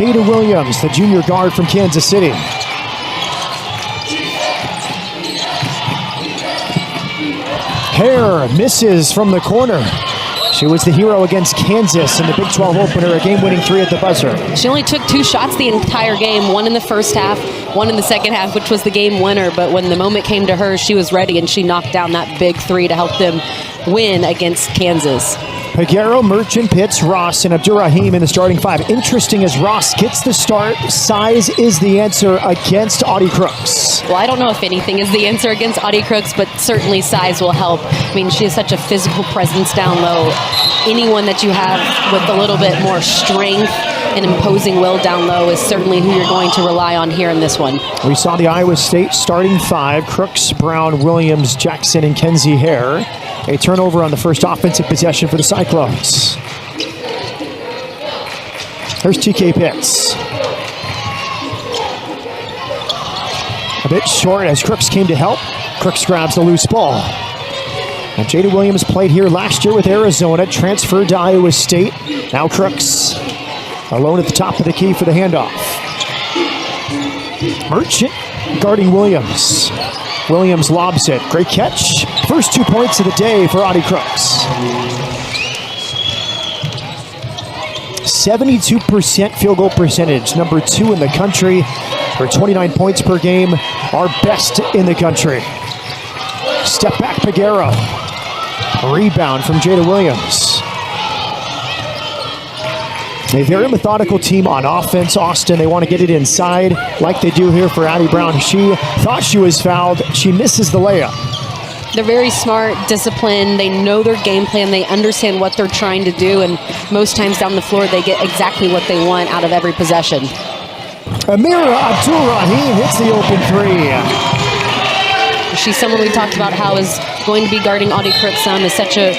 Jada Williams, the junior guard from Kansas City. Hare misses from the corner. She was the hero against Kansas in the Big 12 opener, a game-winning 3 at the buzzer. She only took 2 shots the entire game, one in the first half, one in the second half, which was the game winner. But when the moment came to her, she was ready, and she knocked down that big 3 to help them win against Kansas. Peguero, Merchant, Pitts, Ross, and Abdurrahim in the starting 5. Interesting as Ross gets the start. Size is the answer against Audie Crooks. Well, I don't know if anything is the answer against Audie Crooks, but certainly size will help. I mean, she has such a physical presence down low. Anyone that you have with a little bit more strength and imposing will down low is certainly who you're going to rely on here in this one. We saw the Iowa State starting 5, Crooks, Brown, Williams, Jackson, and Kenzie Hare. A turnover on the first offensive possession for the Cyclones. Here's TK Pitts. A bit short as Crooks came to help. Crooks grabs the loose ball. And Jada Williams played here last year with Arizona, transferred to Iowa State. Now Crooks alone at the top of the key for the handoff. Merchant guarding Williams. Williams lobs it. Great catch. First 2 points of the day for Audie Crooks. 72% field goal percentage, number 2 in the country. For 29 points per game, our best in the country. Step back, Peguero. A rebound from Jada Williams. A very methodical team on offense, Austin. They want to get it inside like they do here for Addie Brown. She thought she was fouled. She misses the layup. They're very smart, disciplined. They know their game plan. They understand what they're trying to do. And most times down the floor, they get exactly what they want out of every possession. Amira Abdul-Rahim hits the open 3. She's someone we talked about how is going to be guarding Audie Crooks some, is such a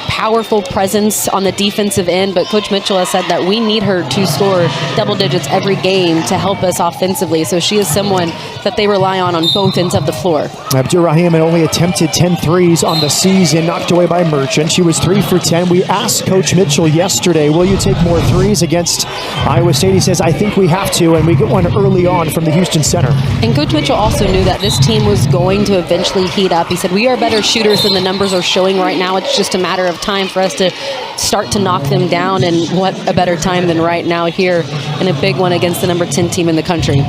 powerful presence on the defensive end, but Coach Mitchell has said that we need her to score double digits every game to help us offensively. So she is someone that they rely on both ends of the floor. Abdurrahim had only attempted 10 threes on the season, knocked away by Merchant. She was 3 for 10. We asked Coach Mitchell yesterday, will you take more threes against Iowa State? He says, I think we have to, and we get one early on from the Houston Center. And Coach Mitchell also knew that this team was going to eventually heat up. He said, we are better shooters than the numbers are showing right now. It's just a matter of time for us to start to knock them down, and what a better time than right now here in a big one against the number 10 team in the country.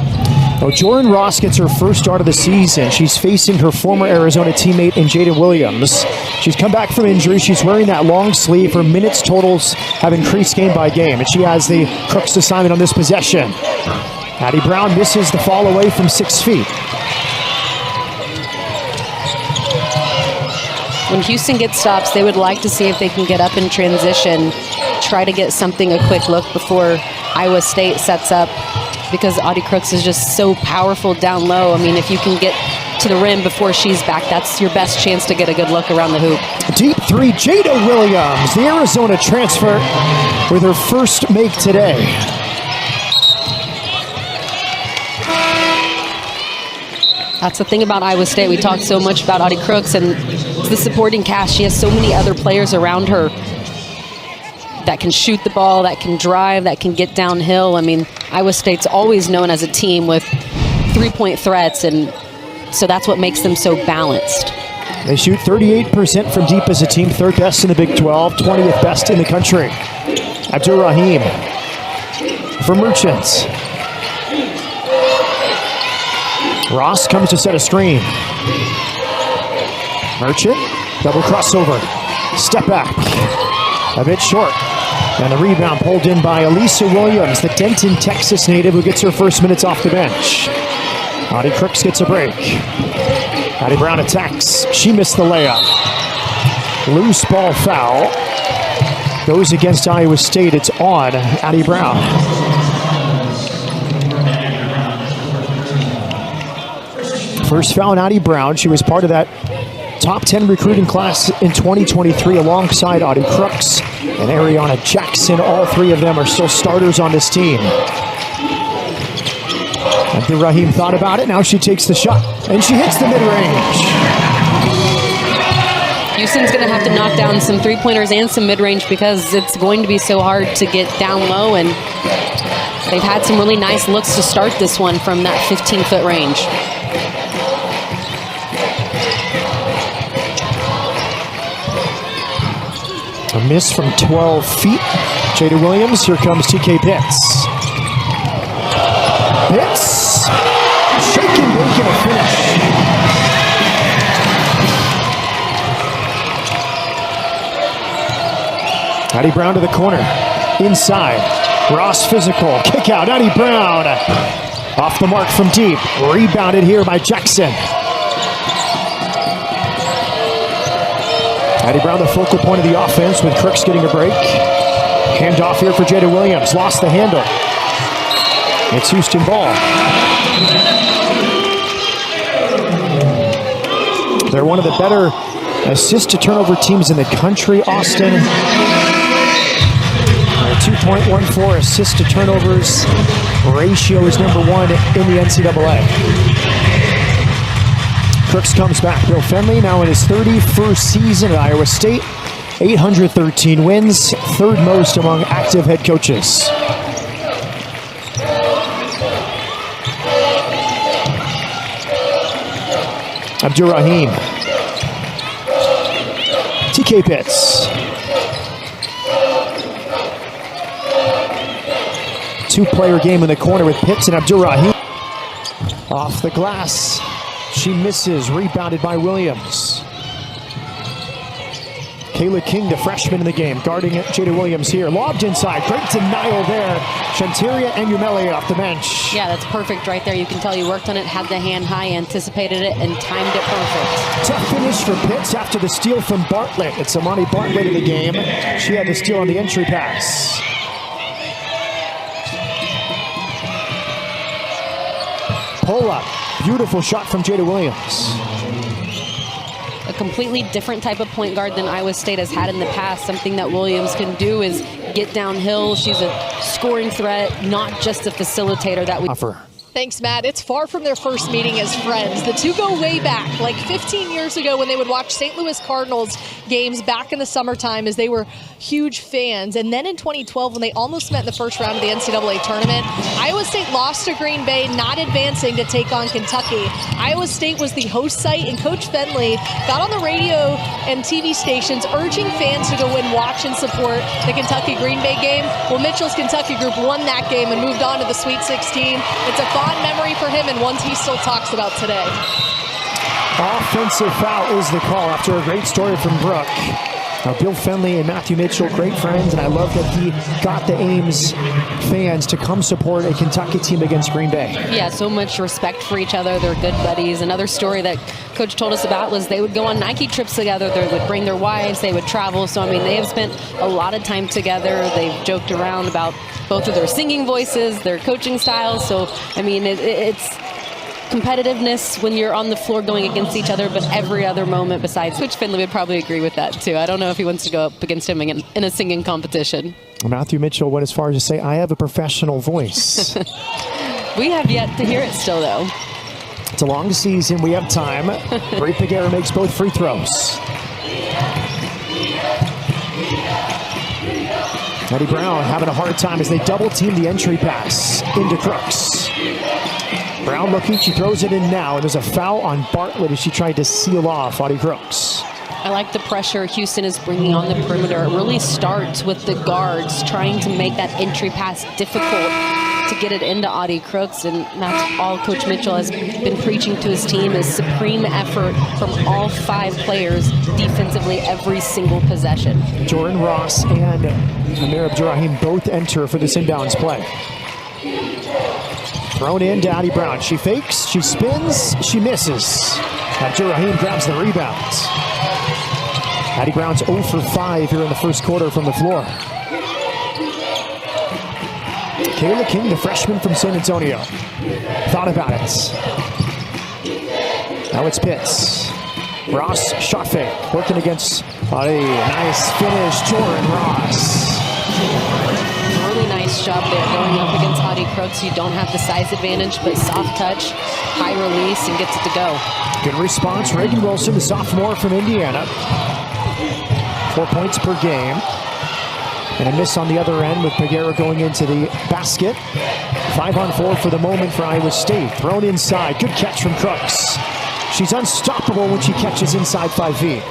Well, Jordan Ross gets her first start of the season. She's facing her former Arizona teammate in Jada Williams. She's come back from injury. She's wearing that long sleeve. Her minutes totals have increased game by game, and she has the Crooks assignment on this possession. Addie Brown misses the fall away from 6 feet. When Houston gets stops, they would like to see if they can get up in transition, try to get something, a quick look before Iowa State sets up, because Audie Crooks is just so powerful down low. I mean, if you can get to the rim before she's back, that's your best chance to get a good look around the hoop. Deep 3, Jada Williams, the Arizona transfer, with her first make today. That's the thing about Iowa State. We talked so much about Audie Crooks and the supporting cast. She has so many other players around her that can shoot the ball, that can drive, that can get downhill. I mean, Iowa State's always known as a team with three-point threats, and so that's what makes them so balanced. They shoot 38% from deep as a team, 3rd best in the Big 12, 20th best in the country. Abdurrahim for Merchants. Ross comes to set a screen. Merchant, double crossover. Step back. A bit short. And the rebound pulled in by Elisa Williams, the Denton, Texas native who gets her first minutes off the bench. Audie Crooks gets a break. Addie Brown attacks. She missed the layup. Loose ball foul. Goes against Iowa State. It's on Addie Brown. First foul on Addie Brown. She was part of that top 10 recruiting class in 2023 alongside Audie Crooks and Ariana Jackson. All 3 of them are still starters on this team. Abdurrahim thought about it. Now she takes the shot, and she hits the mid-range. Houston's going to have to knock down some three-pointers and some mid-range because it's going to be so hard to get down low, and They've had some really nice looks to start this one from that 15-foot range. A miss from 12 feet. Jada Williams, here comes TK Pitts. Pitts, shaking, making a finish. Addie Brown to the corner, inside. Ross physical, kick out, Addie Brown. Off the mark from deep, rebounded here by Jackson. Addie Brown, the focal point of the offense, with Crooks getting a break. Hand off here for Jada Williams, lost the handle. It's Houston ball. They're one of the better assist to turnover teams in the country, Austin. 2.14 assist to turnovers ratio is #1 in the NCAA. Crooks comes back. Bill Fenley now in his 31st season at Iowa State. 813 wins, third most among active head coaches. Abdurrahim. TK Pitts. Two-player game in the corner with Pitts and Abdurrahim. Off the glass. She misses, rebounded by Williams. Kayla King, the freshman in the game, guarding Jada Williams here. Lobbed inside, great denial there. Shantaria Enyumele off the bench. Yeah, that's perfect right there. You can tell you worked on it, had the hand high, anticipated it, and timed it perfect. Tough finish for Pitts after the steal from Bartlett. It's Amani Bartlett in the game. She had the steal on the entry pass. Pull up, beautiful shot from Jada Williams. A completely different type of point guard than Iowa State has had in the past. Something that Williams can do is get downhill. She's a scoring threat, not just a facilitator that we offer. Thanks, Matt. It's far from their first meeting as friends. The two go way back, like 15 years ago when they would watch St. Louis Cardinals games back in the summertime as they were huge fans. And then in 2012, when they almost met in the first round of the NCAA tournament, Iowa State lost to Green Bay, not advancing to take on Kentucky. Iowa State was the host site, and Coach Fenley got on the radio and TV stations urging fans to go and watch and support the Kentucky-Green Bay game. Well, Mitchell's Kentucky group won that game and moved on to the Sweet 16. It's a fond memory for him and one he still talks about today. Offensive foul is the call after a great story from Brooke. Now, Bill Fenley and Matthew Mitchell, great friends, and I love that he got the Ames fans to come support a Kentucky team against Green Bay. Yeah, so much respect for each other. They're good buddies. Another story that Coach told us about was they would go on Nike trips together. They would bring their wives. They would travel. So, I mean, they have spent a lot of time together. They've joked around about both of their singing voices, their coaching styles. So, I mean, it's competitiveness when you're on the floor going against each other, but every other moment besides. Coach Fenley would probably agree with that, too. I don't know if he wants to go up against him in a singing competition. Matthew Mitchell went as far as to say, I have a professional voice. We have yet to hear it still, though. It's a long season. We have time. Bray Peguera makes both free throws. Addie Brown having a hard time as they double team the entry pass into Crooks. Brown looking, she throws it in now, and there's a foul on Bartlett as she tried to seal off Audie Crooks. I like the pressure Houston is bringing on the perimeter. It really starts with the guards trying to make that entry pass difficult to get it into Audie Crooks, and that's all Coach Mitchell has been preaching to his team is supreme effort from all 5 players defensively every single possession. Jordan Ross and Amir Abdurrahim both enter for this inbounds play. Thrown in to Addie Brown. She fakes, she spins, she misses. Abdurrahim grabs the rebound. Addie Brown's 0 for 5 here in the first quarter from the floor. Kayla King, the freshman from San Antonio. Thought about it. Now it's Pitts. Ross, shot fake, working against Audie. Nice finish, Jordan Ross. Really nice job there going up against Audie Crooks. You don't have the size advantage, but soft touch, high release, and gets it to go. Good response. Reagan Wilson, the sophomore from Indiana. 4 points per game. And a miss on the other end with Peguero going into the basket. 5-on-4 for the moment for Iowa State. Thrown inside. Good catch from Crooks. She's unstoppable when she catches inside 5 feet.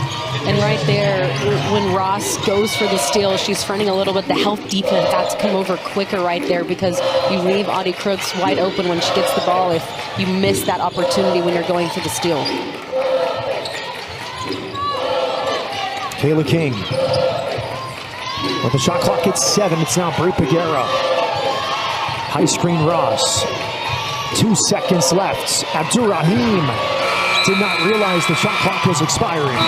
And right there, when Ross goes for the steal, she's fronting a little bit. The help defense got to come over quicker right there because you leave Audie Crooks wide open when she gets the ball if you miss that opportunity when you're going for the steal. Kayla King. With the shot clock at 7, it's now Brie Peguero. High screen Ross. 2 seconds left. Abdurrahim did not realize the shot clock was expiring.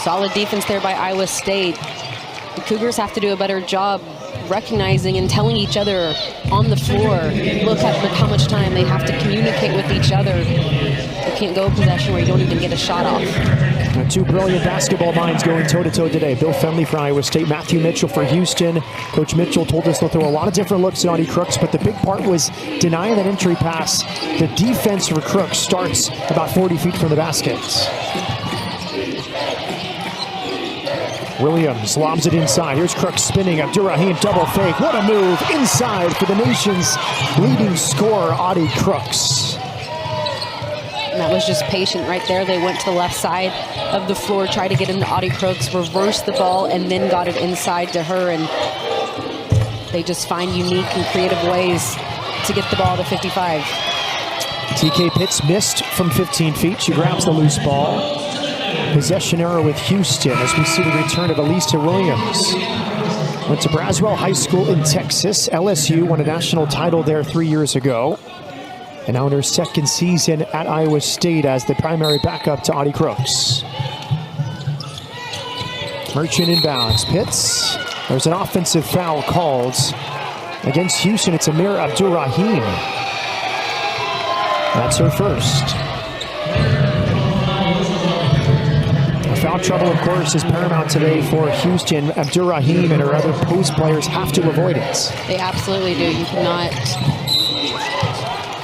Solid defense there by Iowa State. The Cougars have to do a better job recognizing and telling each other on the floor, look how much time they have to communicate with each other. You can't go a possession where you don't even get a shot off. And 2 brilliant basketball minds going toe-to-toe today. Bill Fenley for Iowa State, Matthew Mitchell for Houston. Coach Mitchell told us they'll throw a lot of different looks at Audie Crooks, but the big part was denying that entry pass. The defense for Crooks starts about 40 feet from the basket. Williams lobs it inside. Here's Crooks spinning. Abdurrahim double fake. What a move inside for the nation's leading scorer, Audie Crooks. And that was just patient right there. They went to the left side of the floor, tried to get into Audie Crooks, reversed the ball, and then got it inside to her. And they just find unique and creative ways to get the ball to 55. TK Pitts missed from 15 feet. She grabs the loose ball. Possession error with Houston as we see the return of Elisa Williams. Went to Braswell High School in Texas. LSU won a national title there 3 years ago. And now in her second season at Iowa State as the primary backup to Audie Crooks. Merchant inbounds. Pitts. There's an offensive foul called against Houston. It's Amir Abdurrahim. That's her first. Foul trouble, of course, is paramount today for Houston. Abdurrahim and her other post players have to avoid it. They absolutely do. You cannot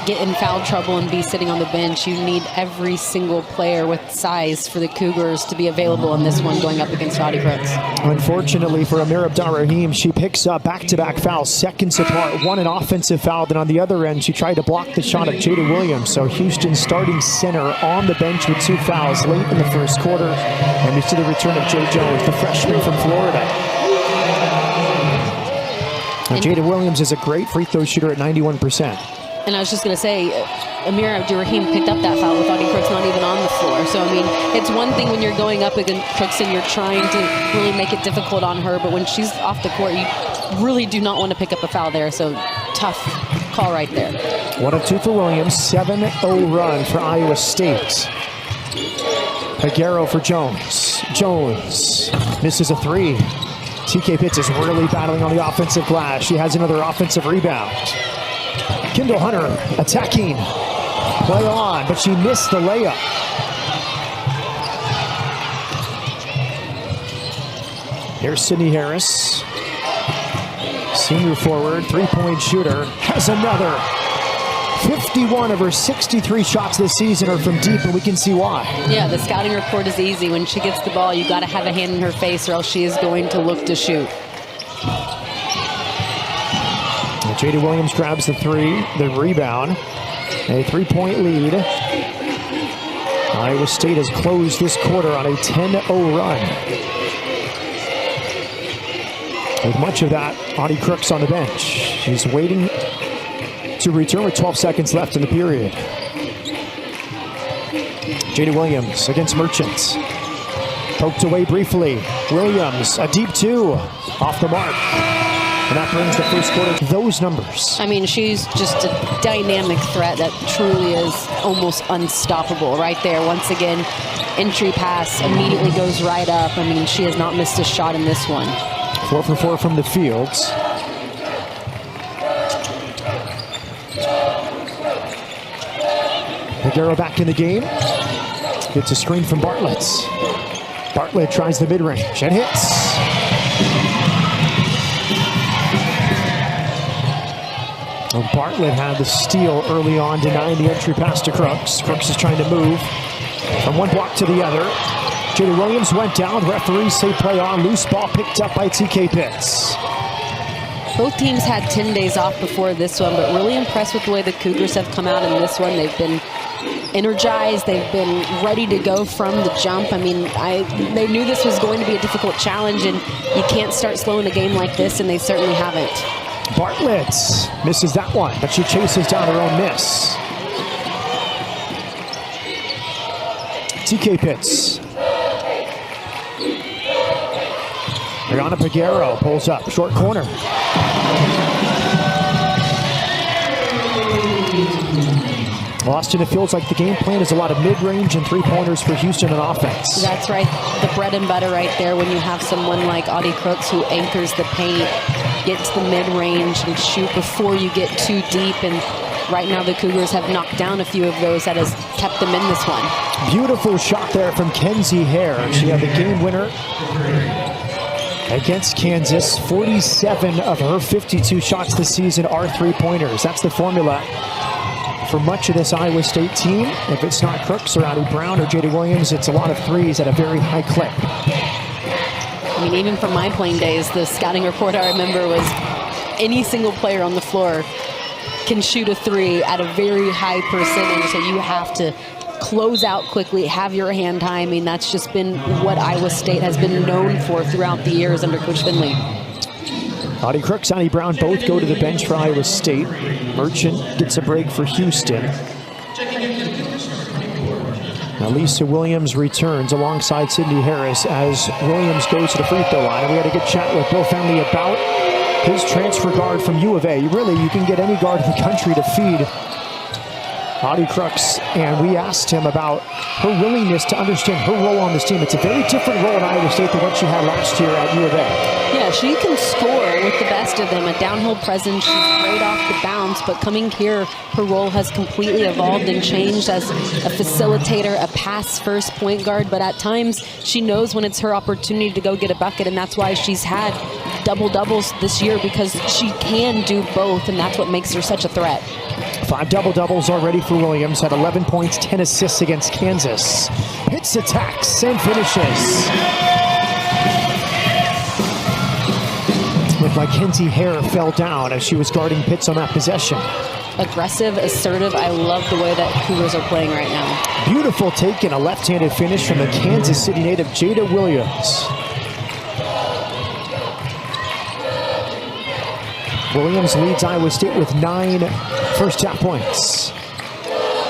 get in foul trouble and be sitting on the bench. You need every single player with size for the Cougars to be available in this one going up against Audie Crooks. Unfortunately for Amir Abdurrahim, she picks up back-to-back fouls, seconds apart. One an offensive foul, then on the other end, she tried to block the shot of Jada Williams. So Houston's starting center on the bench with 2 fouls late in the first quarter. And we see the return of Jay Jones, the freshman from Florida. Now, Jada Williams is a great free throw shooter at 91%. And I was just going to say, Amir Abdurrahim picked up that foul with Audie Crooks not even on the floor. So, I mean, it's one thing when you're going up against Crooks and you're trying to really make it difficult on her, but when she's off the court, you really do not want to pick up a foul there. So, tough call right there. 1 of 2 for Williams, 7-0 run for Iowa State. Peguero for Jones. Jones misses a 3. TK Pitts is really battling on the offensive glass. She has another offensive rebound. Kendall Hunter attacking. Play on, but she missed the layup. Here's Sydney Harris. Senior forward, 3-point shooter. Has another. 51 of her 63 shots this season are from deep, and we can see why. Yeah, the scouting report is easy. When she gets the ball, you got to have a hand in her face or else she is going to look to shoot. Jada Williams grabs the 3, the rebound. A 3-point lead. Iowa State has closed this quarter on a 10-0 run. With much of that, Audie Crooks on the bench. She's waiting to return with 12 seconds left in the period. Jada Williams against Merchant. Poked away briefly. Williams, a deep 2. Off the mark. And that brings the first quarter to those numbers. I mean, she's just a dynamic threat that truly is almost unstoppable right there. Once again, entry pass immediately goes right up. I mean, she has not missed a shot in this one. 4 for 4 from the fields. Peguero back in the game. Gets a screen from Bartlett. Bartlett tries the mid-range and hits. Well, Bartlett had the steal early on, denying the entry pass to Crooks. Crooks is trying to move from one block to the other. Jada Williams went down. Referees say play on. Loose ball picked up by TK Pitts. Both teams had 10 days off before this one, but really impressed with the way the Cougars have come out in this one. They've been energized. They've been ready to go from the jump. I mean, they knew this was going to be a difficult challenge, and you can't start slow in a game like this, and they certainly haven't. Bartlett misses that one, but she chases down her own miss. TK Pitts. Brianna Peguero pulls up, short corner. Austin, it feels like the game plan is a lot of mid-range and three-pointers for Houston on offense. That's right. The bread and butter right there when you have someone like Audie Crooks who anchors the paint, gets the mid-range and shoot before you get too deep. And right now the Cougars have knocked down a few of those that has kept them in this one. Beautiful shot there from Kenzie Hare. She had the game winner against Kansas. 47 of her 52 shots this season are three-pointers. That's the formula for much of this Iowa State team. If it's not Crooks or Addie Brown or Jada Williams, it's a lot of threes at a very high clip. I mean, even from my playing days, the scouting report I remember was any single player on the floor can shoot a three at a very high percentage, so you have to close out quickly, have your hand high. I mean, that's just been what Iowa State has been known for throughout the years under Coach Finley. Audie Crooks, Addie Brown both go to the bench for Iowa State. Merchant gets a break for Houston. Now Lisa Williams returns alongside Sydney Harris as Williams goes to the free throw line. And we had a good chat with Bill Fenley about his transfer guard from U of A. Really, you can get any guard in the country to feed Audie Crooks, and we asked him about her willingness to understand her role on this team. It's a very different role in Iowa State than what she had last year at U of A. Yeah, she can score with the best of them. A downhill presence, she's great off the bounce, but coming here, her role has completely evolved and changed as a facilitator, a pass-first point guard, but at times she knows when it's her opportunity to go get a bucket, and that's why she's had double-doubles this year, because she can do both, and that's what makes her such a threat. 5 double-doubles already for Williams, had 11 points, 10 assists against Kansas. Hits, attacks, and finishes. Looked like Kenzie Hare fell down as she was guarding Pitts on that possession. Aggressive, assertive. I love the way that Cougars are playing right now. Beautiful take and a left-handed finish from the Kansas City native Jada Williams. Williams leads Iowa State with 9 first-half points.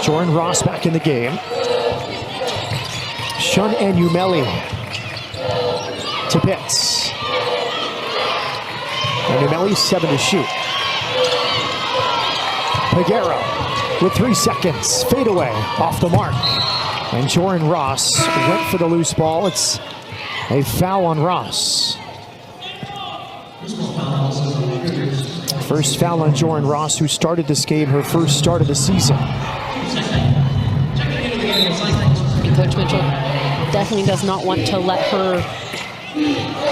Jordan Ross back in the game. Shun and Umeli to Pitts. And Umeli 7 to shoot. Peguero with 3 seconds. Fade away off the mark. And Jordan Ross went for the loose ball. It's a foul on Ross. First foul on Jordan Ross, who started this game, her first start of the season. Coach Mitchell definitely does not want to let her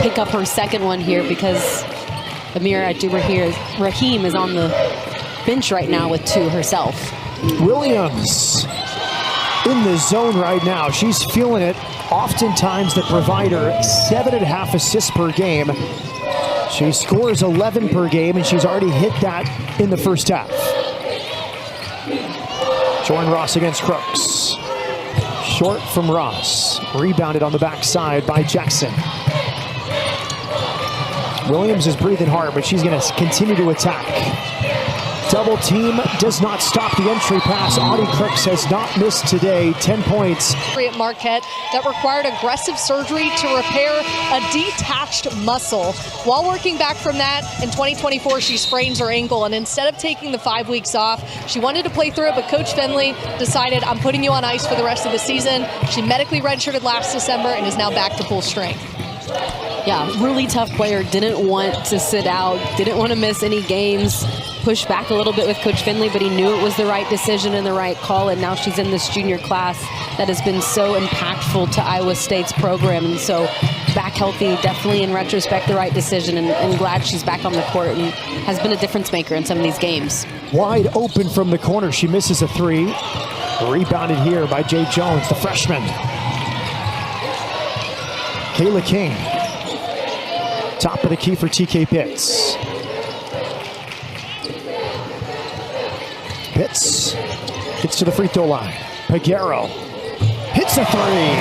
pick up her second one here, because Amira Abdur-Rahim is on the bench right now with 2 herself. Williams in the zone right now. She's feeling it. Oftentimes the provider, 7.5 assists per game. She scores 11 per game, and she's already hit that in the first half. Jordan Ross against Crooks. Short from Ross. Rebounded on the backside by Jackson. Williams is breathing hard, but she's going to continue to attack. Double team does not stop the entry pass. Audie Crooks has not missed today. 10 points. At Marquette that required aggressive surgery to repair a detached muscle. While working back from that, in 2024, she sprains her ankle, and instead of taking the 5 weeks off, she wanted to play through it, but Coach Finley decided, I'm putting you on ice for the rest of the season. She medically redshirted last December and is now back to full strength. Yeah, really tough player. Didn't want to sit out, didn't want to miss any games. Pushed back a little bit with Coach Finley, but he knew it was the right decision and the right call, and now she's in this junior class that has been so impactful to Iowa State's program. And so back healthy, definitely in retrospect the right decision, and glad she's back on the court and has been a difference maker in some of these games. Wide open from the corner. She misses a 3. Rebounded here by Jay Jones, the freshman. Kayla King, top of the key for TK Pitts. Pitts gets to the free throw line. Peguero hits a three.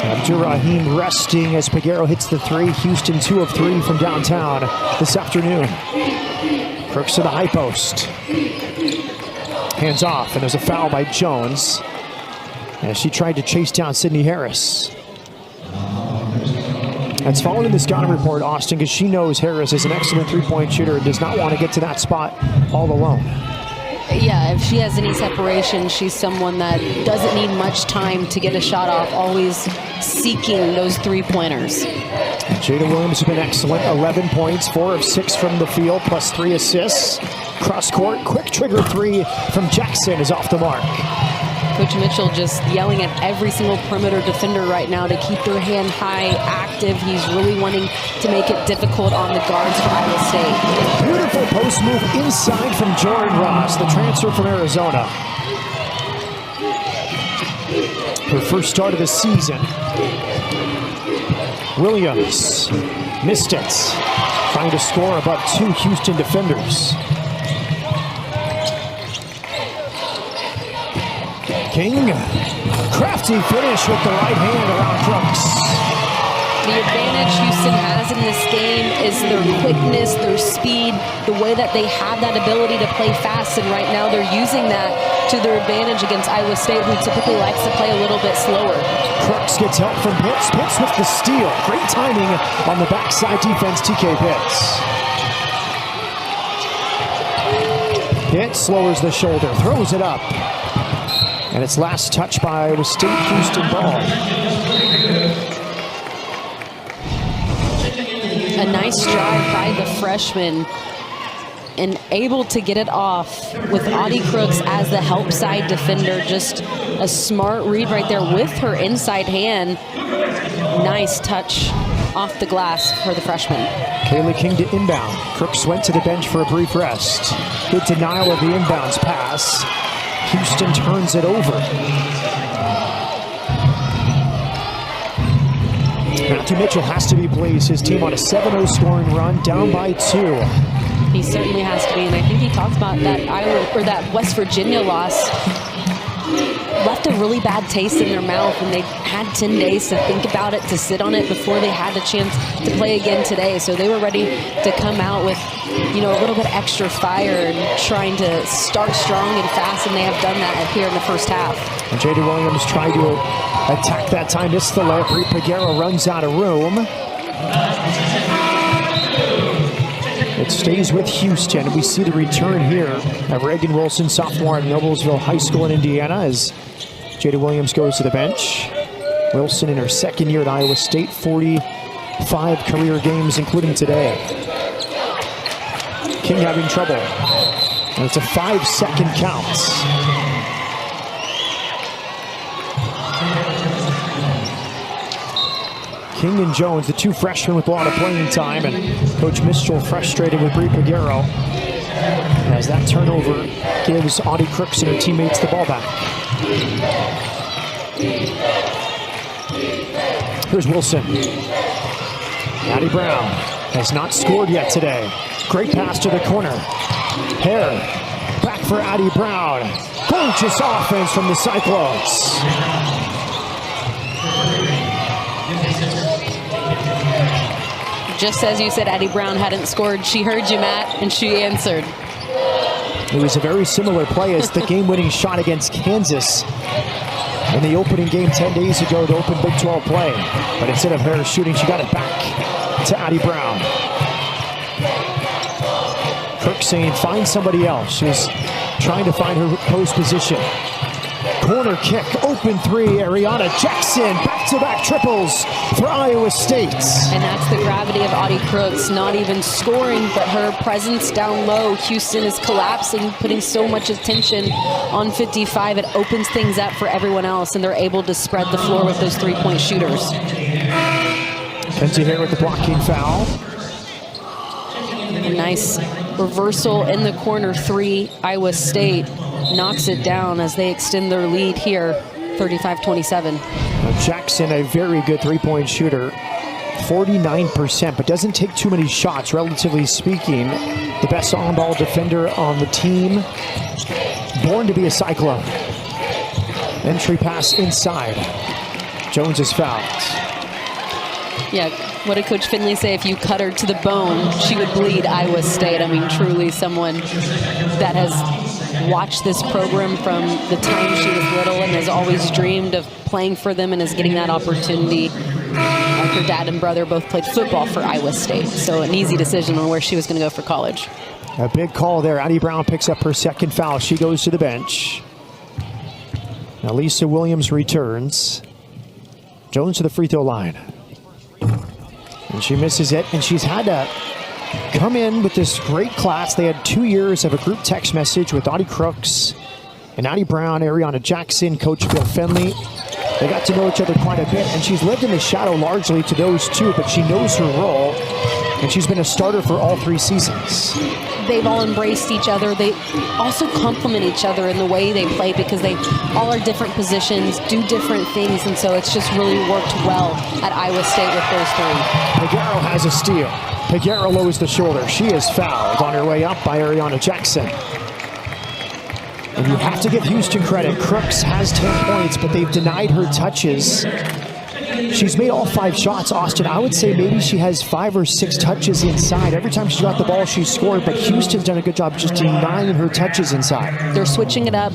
Abdurrahim resting as Peguero hits the three. Houston 2 of 3 from downtown this afternoon. Crooks to the high post. Hands off, and there's a foul by Jones as she tried to chase down Sydney Harris. That's following the scouting report, Austin, because she knows Harris is an excellent three-point shooter and does not want to get to that spot all alone. Yeah, if she has any separation, she's someone that doesn't need much time to get a shot off, always seeking those three-pointers. Jada Williams has been excellent, 11 points, 4 of 6 from the field, plus 3 assists. Cross-court, quick trigger three from Jackson is off the mark. Coach Mitchell just yelling at every single perimeter defender right now to keep their hand high, active. He's really wanting to make it difficult on the guards for Iowa State. Beautiful post move inside from Jordan Ross, the transfer from Arizona. Her first start of the season. Williams missed it, trying to score above 2 Houston defenders. King, crafty finish with the right hand around Crooks. The advantage Houston has in this game is their quickness, their speed, the way that they have that ability to play fast, and right now they're using that to their advantage against Iowa State, who typically likes to play a little bit slower. Crooks gets help from Pitts. Pitts with the steal. Great timing on the backside defense, TK Pitts. Pitts lowers the shoulder, throws it up. And it's last touch by Iowa State. Houston ball. A nice drive by the freshman and able to get it off with Audie Crooks as the help side defender. Just a smart read right there with her inside hand. Nice touch off the glass for the freshman. Kayla King to inbound. Crooks went to the bench for a brief rest. Good denial of the inbounds pass. Houston turns it over. Matthew Mitchell has to be pleased. His team on a 7-0 scoring run, down by 2. He certainly has to be, and I think he talked about that that West Virginia loss left a really bad taste in their mouth, and they had 10 days to think about it, to sit on it before they had the chance to play again today. So they were ready to come out with, a little bit extra fire and trying to start strong and fast, and they have done that here in the first half. And Jada Williams tried to attack that time, missed the layup. Peguero runs out of room. It stays with Houston. We see the return here of Reagan Wilson, sophomore at Noblesville High School in Indiana, as Jada Williams goes to the bench. Wilson in her second year at Iowa State, 45 career games, including today. King having trouble. And it's a 5-second count. King and Jones, the 2 freshmen with a lot of playing time, and Coach Mitchell frustrated with Bri Peguero as that turnover gives Audie Crooks and her teammates the ball back. Here's Wilson. Addie Brown has not scored yet today. Great pass to the corner. Hare back for Addie Brown. Gorgeous offense from the Cyclones. Just as you said, Addie Brown hadn't scored. She heard you, Matt, and she answered. It was a very similar play as the game-winning shot against Kansas in the opening game 10 days ago to open Big 12 play. But instead of her shooting, she got it back to Addie Brown. Kirk saying, find somebody else. She was trying to find her post position. Corner kick, open 3, Ariana Jackson, back-to-back triples for Iowa State. And that's the gravity of Audie Crooks, not even scoring, but her presence down low. Houston is collapsing, putting so much attention on 55. It opens things up for everyone else, and they're able to spread the floor with those 3-point shooters. Kenzie Hare with the blocking foul. A nice reversal in the corner 3, Iowa State. knocks it down as they extend their lead here, 35-27. Jackson, a very good three-point shooter, 49%, but doesn't take too many shots, relatively speaking. The best on-ball defender on the team. Born to be a Cyclone. Entry pass inside. Jones is fouled. Yeah, what did Coach Finley say? If you cut her to the bone, she would bleed Iowa State. I mean, truly someone that has watched this program from the time she was little and has always dreamed of playing for them and is getting that opportunity. Her dad and brother both played football for Iowa State, so an easy decision on where she was going to go for college. A big call there. Addie Brown picks up her second foul. She goes to the bench. Now Lisa Williams returns. Jones to the free throw line. And she misses it, and she's had to come in with this great class. They had 2 years of a group text message with Audie Crooks and Addie Brown, Ariana Jackson, Coach Bill Finley. They got to know each other quite a bit, and she's lived in the shadow largely to those two, but she knows her role, and she's been a starter for all 3 seasons. They've all embraced each other. They also complement each other in the way they play because they all are different positions, do different things, and so it's just really worked well at Iowa State with those 3. Peguero has a steal. Peguero lowers the shoulder. She is fouled on her way up by Ariana Jackson. And you have to give Houston credit. Crooks has 10 points, but they've denied her touches. She's made all 5 shots, Austin. I would say maybe she has 5 or 6 touches inside. Every time she got the ball, she scored, but Houston's done a good job just denying her touches inside. They're switching it up,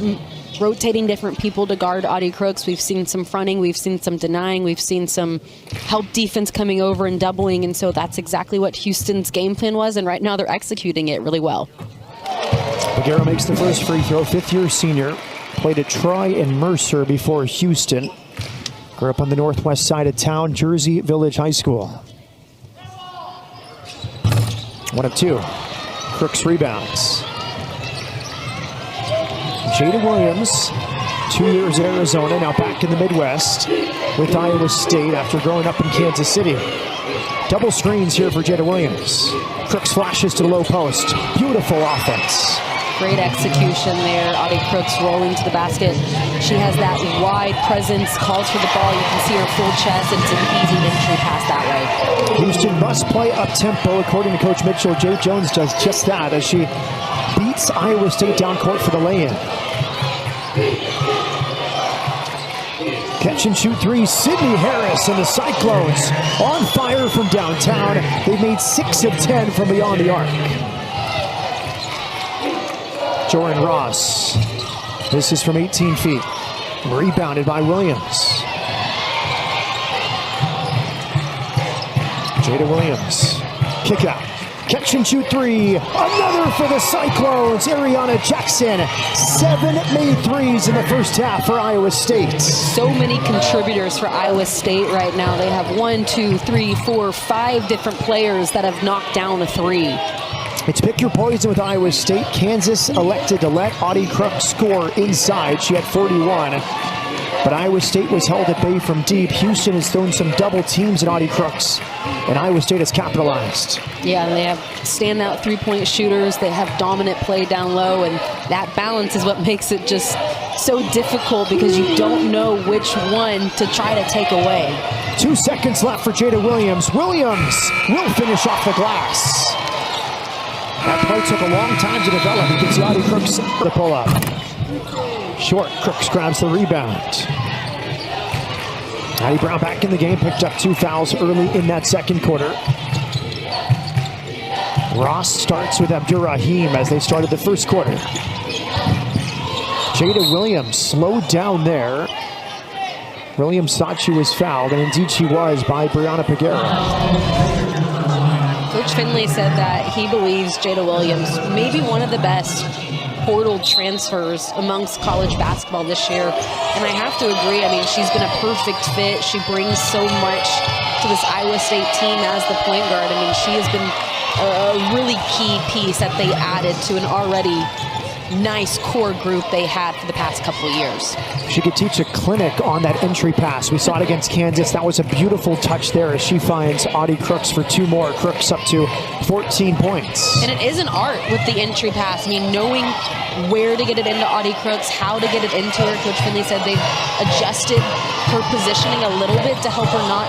rotating different people to guard Audie Crooks. We've seen some fronting, we've seen some denying, we've seen some help defense coming over and doubling, and so that's exactly what Houston's game plan was, and right now they're executing it really well. Peguero makes the first free throw, 5th-year senior. Played at Troy and Mercer before Houston. Grew up on the northwest side of town, Jersey Village High School. 1 of 2. Crooks rebounds. Jada Williams, 2 years at Arizona, now back in the Midwest with Iowa State after growing up in Kansas City. Double screens here for Jada Williams. Crooks flashes to the low post. Beautiful offense. Great execution there. Audie Crooks rolling to the basket. She has that wide presence, calls for the ball. You can see her full chest, and it's an easy entry pass that way. Houston must play up-tempo. According to Coach Mitchell, Jay Jones does just that as she beats Iowa State down court for the lay-in. Catch and shoot 3, Sydney Harris and the Cyclones on fire from downtown. They've made 6 of 10 from beyond the arc. Jordan Ross. This is from 18 feet. Rebounded by Williams. Jada Williams. Kick out. Catch and shoot 3. Another for the Cyclones. Ariana Jackson. 7 made 3s in the first half for Iowa State. So many contributors for Iowa State right now. They have 1, 2, 3, 4, 5 different players that have knocked down a 3. It's pick your poison with Iowa State. Kansas elected to let Audie Crooks score inside. She had 41. But Iowa State was held at bay from deep. Houston has thrown some double teams at Audie Crooks, and Iowa State has capitalized. Yeah, they have standout three-point shooters. They have dominant play down low, and that balance is what makes it just so difficult because you don't know which one to try to take away. 2 seconds left for Jada Williams. Williams will finish off the glass. That play took a long time to develop. You can see Audie Crooks the pull-up. Short, Crooks grabs the rebound. Addie Brown back in the game, picked up 2 fouls early in that second quarter. Ross starts with Abdurrahim as they started the first quarter. Jada Williams slowed down there. Williams thought she was fouled, and indeed she was by Brianna Peguero. Coach Finley said that he believes Jada Williams may be one of the best portal transfers amongst college basketball this year. And I have to agree, I mean, she's been a perfect fit. She brings so much to this Iowa State team as the point guard. I mean, she has been a really key piece that they added to an already nice core group they had for the past couple of years. She could teach a clinic on that entry pass. We saw it against Kansas. That was a beautiful touch there as she finds Audie Crooks for 2 more. Crooks up to 14 points. And it is an art with the entry pass. I mean, knowing where to get it into Audie Crooks, how to get it into her. Coach Finley said they've adjusted her positioning a little bit to help her not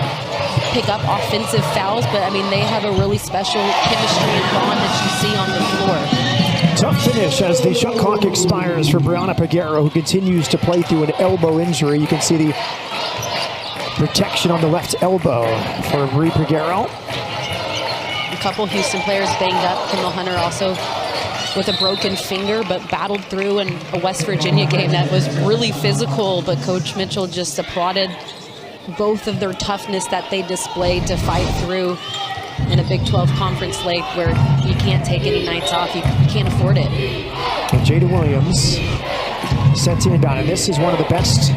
pick up offensive fouls. But, I mean, they have a really special chemistry and bond that you see on the floor. Tough finish as the shot clock expires for Brianna Peguero, who continues to play through an elbow injury. You can see the protection on the left elbow for Bri Peguero. A couple Houston players banged up. Kendall Hunter also with a broken finger, but battled through in a West Virginia game that was really physical. But Coach Mitchell just applauded both of their toughness that they displayed to fight through in a Big 12 conference slate where you can't take any nights off. You can't afford it. And Jada Williams sent inbound, and this is one of the best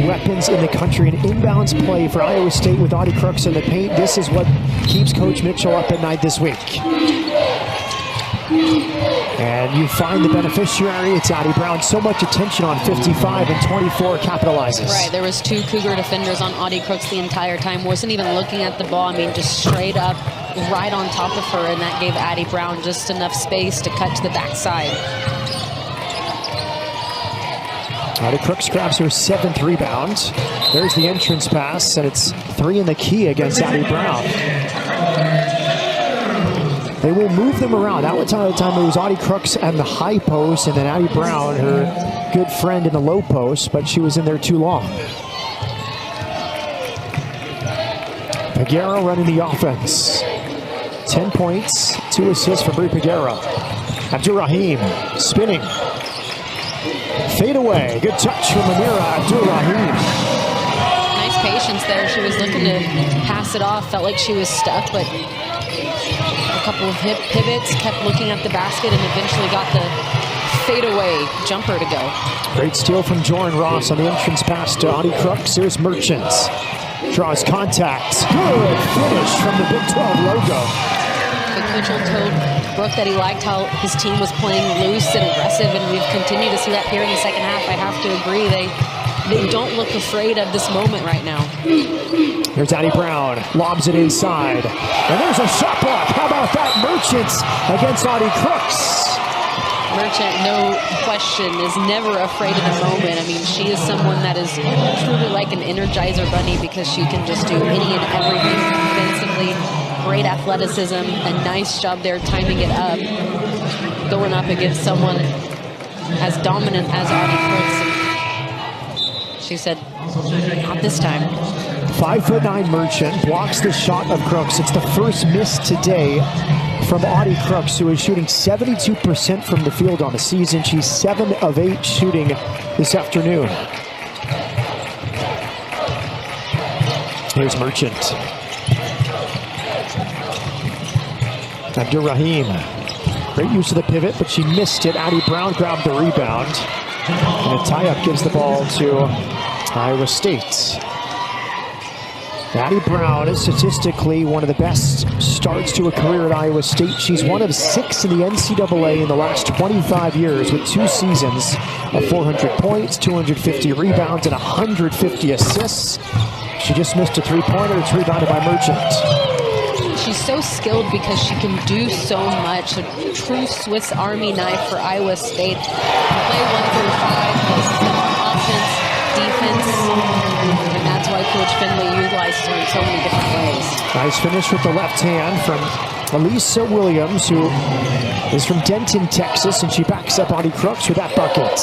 weapons in the country. An inbounds play for Iowa State with Audie Crooks in the paint. This is what keeps Coach Mitchell up at night this week. And you find the beneficiary. It's Audie Brown. So much attention on 55, and 24 capitalizes. Right, there was 2 Cougar defenders on Audie Crooks the entire time. Wasn't even looking at the ball. I mean, just straight up right on top of her, and that gave Audie Brown just enough space to cut to the backside. Audie Crooks grabs her 7th rebound. There's the entrance pass, and it's 3 in the key against Audie Brown. They will move them around. That time it was Audie Crooks and the high post, and then Audie Brown, her good friend, in the low post, but she was in there too long. Peguero running the offense. 10 points, 2 assists for Bri Peguero. Abdur-Rahim spinning. Fade away. Good touch from Amira Abdur-Rahim. Nice patience there. She was looking to pass it off. Felt like she was stuck, but a couple of hip pivots, kept looking at the basket, and eventually got the fadeaway jumper to go. Great steal from Joran Ross on the entrance pass to Audie Crooks. Here's Merchant. Draws contact. Good finish from the Big 12 logo. Coach Mitchell told Brooke that he liked how his team was playing loose and aggressive, and we've continued to see that here in the second half. I have to agree. They don't look afraid of this moment right now. Here's Audie Brown, lobs it inside. And there's a shot block. How about that? Merchant against Audie Crooks. Merchant, no question, is never afraid of the moment. I mean, she is someone that is truly like an Energizer bunny because she can just do any and everything defensively. Great athleticism, a nice job there timing it up, going up against someone as dominant as Audie Crooks. She said, not this time. 5'9" Merchant blocks the shot of Crooks. It's the first miss today from Audie Crooks, who is shooting 72% from the field on the season. She's 7 of 8 shooting this afternoon. Here's Merchant. Abdur-Rahim. Great use of the pivot, but she missed it. Audie Brown grabbed the rebound. And a tie-up gives the ball to Iowa State. Audie Brown is statistically one of the best starts to a career at Iowa State. She's one of 6 in the NCAA in the last 25 years with 2 seasons of 400 points, 250 rebounds, and 150 assists. She just missed a 3-pointer. It's rebounded by Merchant. She's so skilled because she can do so much. A true Swiss Army knife for Iowa State. Play 1 through 5, offense, defense, and that's why Coach Finley utilized her in so many different ways. Nice finish with the left hand from Elisa Williams, who is from Denton, Texas, and she backs up Audie Crooks with that bucket.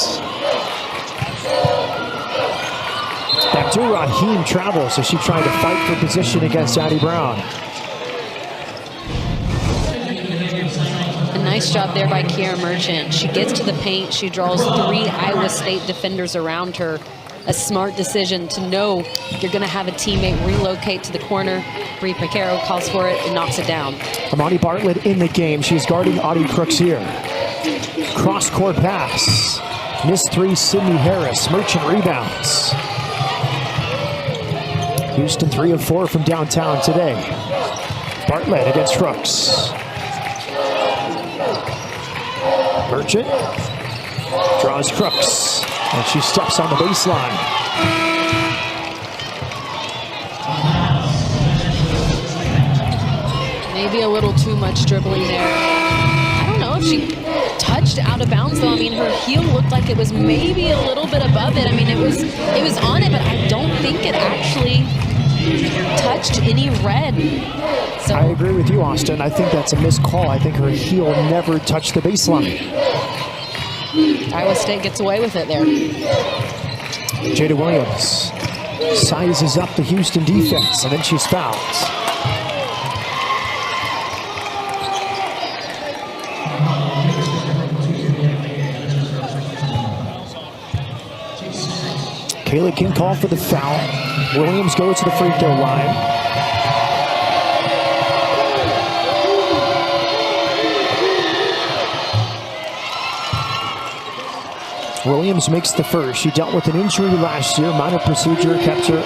Abdur-Rahim travels as she tried to fight for position against Audie Brown. Nice job there by Kiera Merchant. She gets to the paint. She draws 3 Iowa State defenders around her. A smart decision to know you're going to have a teammate relocate to the corner. Bri Peguero calls for it and knocks it down. Amani Bartlett in the game. She's guarding Audie Crooks here. Cross-court pass. Missed 3, Sydney Harris. Merchant rebounds. Houston 3 of 4 from downtown today. Bartlett against Crooks. Merchant Draws Crooks, and she steps on the baseline. Maybe a little too much dribbling there. I don't know if she touched out of bounds though. I mean, her heel looked like it was maybe a little bit above it. I mean, it was on it, but I don't think it actually touched any red. So I agree with you, Austin. I think that's a missed call. I think her heel never touched the baseline. Iowa State gets away with it there. Jada Williams sizes up the Houston defense, and then she's fouled. Kayla King called for the foul. Williams goes to the free throw line. Williams makes the first. She dealt with an injury last year. Minor procedure kept her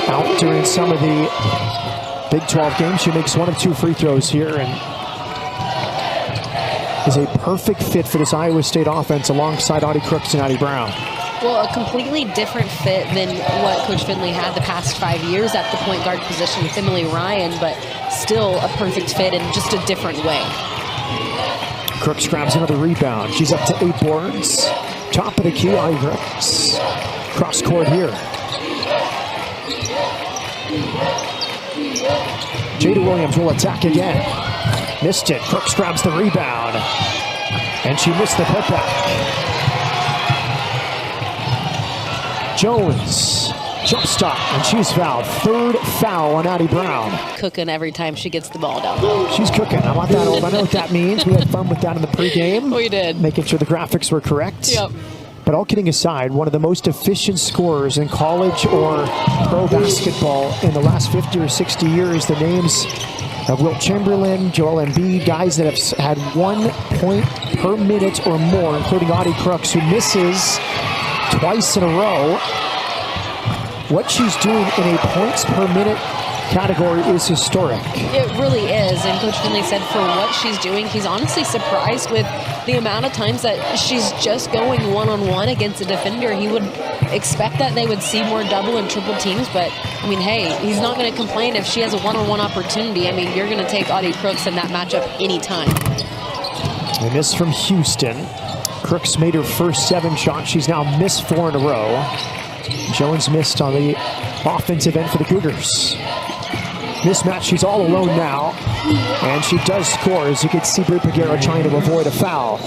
out during some of the Big 12 games. She makes one of two free throws here and is a perfect fit for this Iowa State offense alongside Audie Crooks and Addie Brown. Well, a completely different fit than what Coach Finley had the past 5 years at the point guard position with Emily Ryan, but still a perfect fit in just a different way. Crooks grabs another rebound. She's up to 8 boards. Top of the key, Audie Crooks. Cross court here. Jada Williams will attack again. Missed it. Crooks grabs the rebound. And she missed the putback. Jones, jump stop, and she's fouled. Third foul on Addie Brown. Cooking every time she gets the ball down low. She's cooking. I want that old. I know what that means. We had fun with that in the pregame. We did. Making sure the graphics were correct. Yep. But all kidding aside, one of the most efficient scorers in college or pro basketball in the last 50 or 60 years. The names of Wilt Chamberlain, Joel Embiid, guys that have had 1 point per minute or more, including Audie Crooks, who misses twice in a row. What she's doing in a points per minute category is historic. It really is, and Coach Finley said for what she's doing, he's honestly surprised with the amount of times that she's just going one-on-one against a defender. He would expect that they would see more double and triple teams, but I mean, hey, he's not going to complain if she has a one-on-one opportunity. I mean, you're going to take Audie Crooks in that matchup anytime. A miss from Houston. Crooks made her first 7 shots. She's now missed 4 in a row. Jones missed on the offensive end for the Cougars. Mismatch, she's all alone now. And she does score, as you can see Brie Peguero trying to avoid a foul.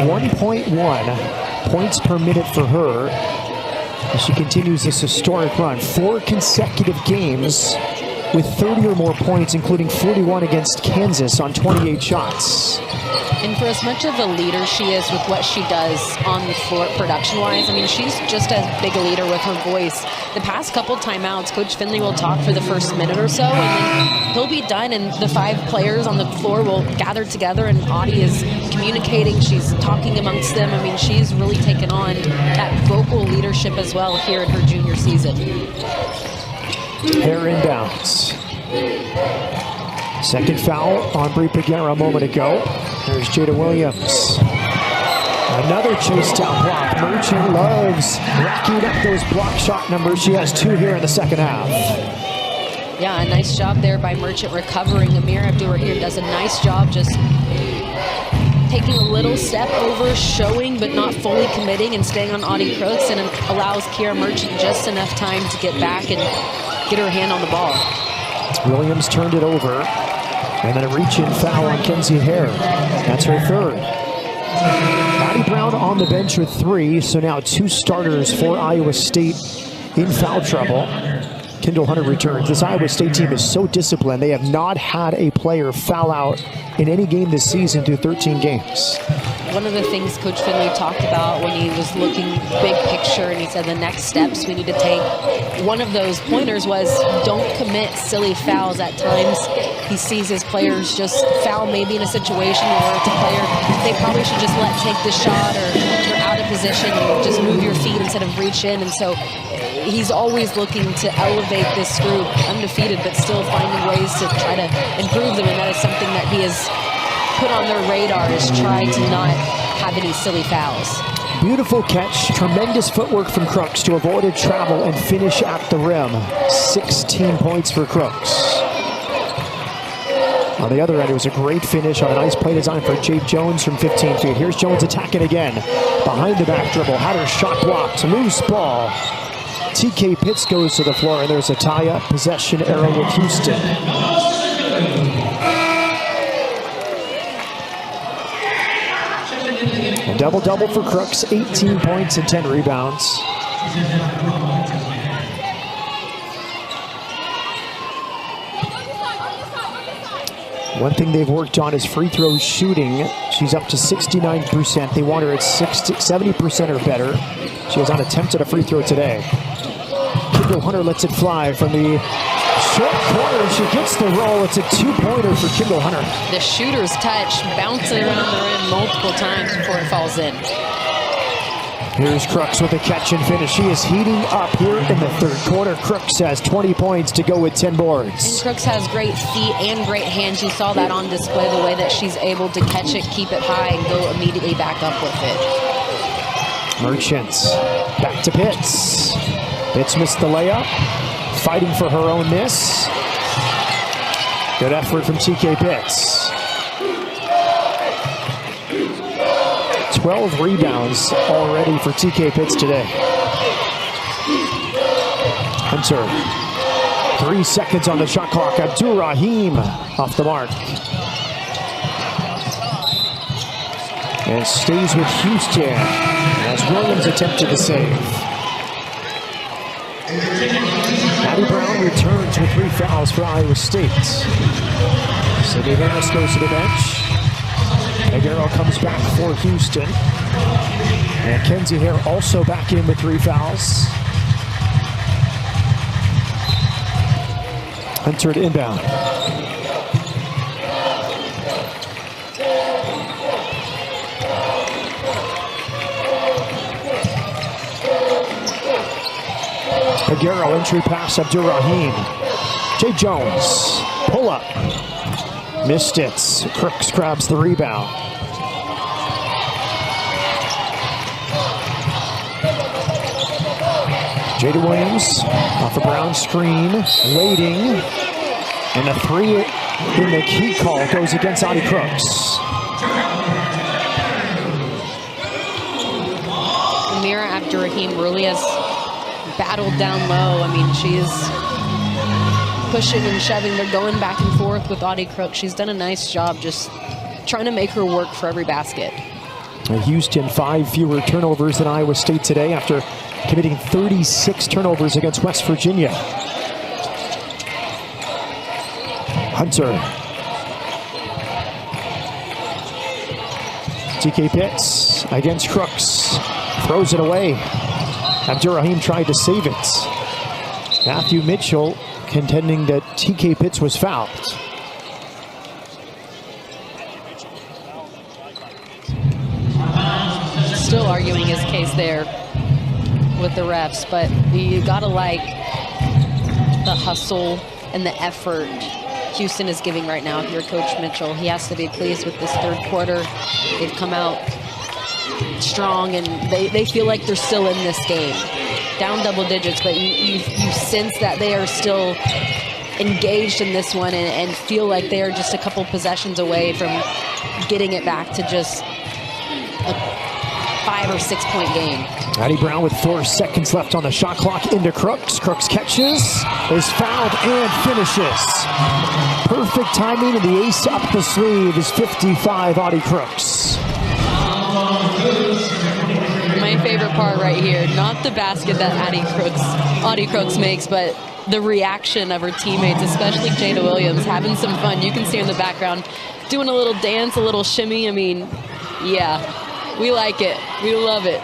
1.1 points per minute for her as she continues this historic run. 4 consecutive games with 30 or more points, including 41 against Kansas on 28 shots. And for as much of a leader she is with what she does on the floor production-wise, I mean, she's just as big a leader with her voice. The past couple timeouts, Coach Finley will talk for the first minute or so, and then he'll be done, and the 5 players on the floor will gather together, and Audie is communicating. She's talking amongst them. I mean, she's really taken on that vocal leadership as well here in her junior season. Hair inbounds. Second foul on Brie Peguero a moment ago. There's Jada Williams. Another chase down block. Merchant loves racking up those block shot numbers. She has 2 here in the second half. Yeah, a nice job there by Merchant recovering. Amir Abdur-Rahim does a nice job just taking a little step over, showing but not fully committing and staying on Audie Crooks, and allows Kiera Merchant just enough time to get back and get her hand on the ball. Williams turned it over, and then a reach-in foul on Kenzie Hare. That's her third. Addie Brown on the bench with 3, so now 2 starters for Iowa State in foul trouble. Kendall Hunter returns. This Iowa State team is so disciplined. They have not had a player foul out in any game this season through 13 games. One of the things Coach Finley talked about when he was looking big picture, and he said the next steps we need to take, one of those pointers was don't commit silly fouls at times. He sees his players just foul maybe in a situation where it's a player they probably should just let take the shot, or you're out of position and just move your feet instead of reach in. And so he's always looking to elevate this group, undefeated, but still finding ways to try to improve them, and that is something that he has put on their radar is try to not have any silly fouls. Beautiful catch, tremendous footwork from Crooks to avoid a travel and finish at the rim. 16 points for Crooks. On the other end, it was a great finish on a nice play design for Jade Jones from 15 feet. Here's Jones attacking again. Behind the back dribble, had her shot blocked, loose ball. TK Pitts goes to the floor, and there's a tie-up possession arrow with Houston. A double-double for Crooks, 18 points and 10 rebounds. One thing they've worked on is free throw shooting. She's up to 69%. They want her at 70% or better. She has not attempted a free throw today. Kendall Hunter lets it fly from the short corner. She gets the roll. It's a two-pointer for Kendall Hunter. The shooter's touch bouncing around the rim multiple times before it falls in. Here's Crooks with a catch and finish. She is heating up here in the third quarter. Crooks has 20 points to go with 10 boards. And Crooks has great feet and great hands. You saw that on display, the way that she's able to catch it, keep it high, and go immediately back up with it. Merchants back to Pitts. Pitts missed the layup. Fighting for her own miss. Good effort from TK Pitts. 12 rebounds already for TK Pitts today. Hunter. 3 seconds on the shot clock. Abdur-Rahim off the mark. And stays with Houston as Williams attempted the save. Addie Brown returns with 3 fouls for Iowa State. Sydney Harris goes to the bench. Aguero comes back for Houston. And Kenzie Hare also back in with 3 fouls. Hunter to inbound. Aguero entry pass, Abdur-Rahim. Jade Jones, pull up. Missed it. Crooks grabs the rebound. Jada Williams off a Brown screen, waiting. And a 3 in the key call goes against Audie Crooks. Amira Abdur-Rahim really has battled down low. I mean, she's pushing and shoving. They're going back and forth with Audie Crooks. She's done a nice job just trying to make her work for every basket. Houston 5 fewer turnovers than Iowa State today after committing 36 turnovers against West Virginia. Hunter. TK Pitts against Crooks. Throws it away. Abdur-Rahim tried to save it. Matthew Mitchell contending that TK Pitts was fouled. Still arguing his case there with the refs, but you gotta like the hustle and the effort Houston is giving right now. If you're Coach Mitchell, he has to be pleased with this third quarter. They've come out strong and they feel like they're still in this game. Down double digits, but you sense that they are still engaged in this one and feel like they are just a couple possessions away from getting it back to just a 5 or 6 point game. Addie Brown with 4 seconds left on the shot clock into Crooks. Crooks catches, is fouled, and finishes. Perfect timing, and the ace up the sleeve is 55, Audie Crooks. My favorite part right here, not the basket that Audie Crooks makes, but the reaction of her teammates, especially Jada Williams, having some fun. You can see her in the background doing a little dance, a little shimmy. I mean, yeah, we like it. We love it.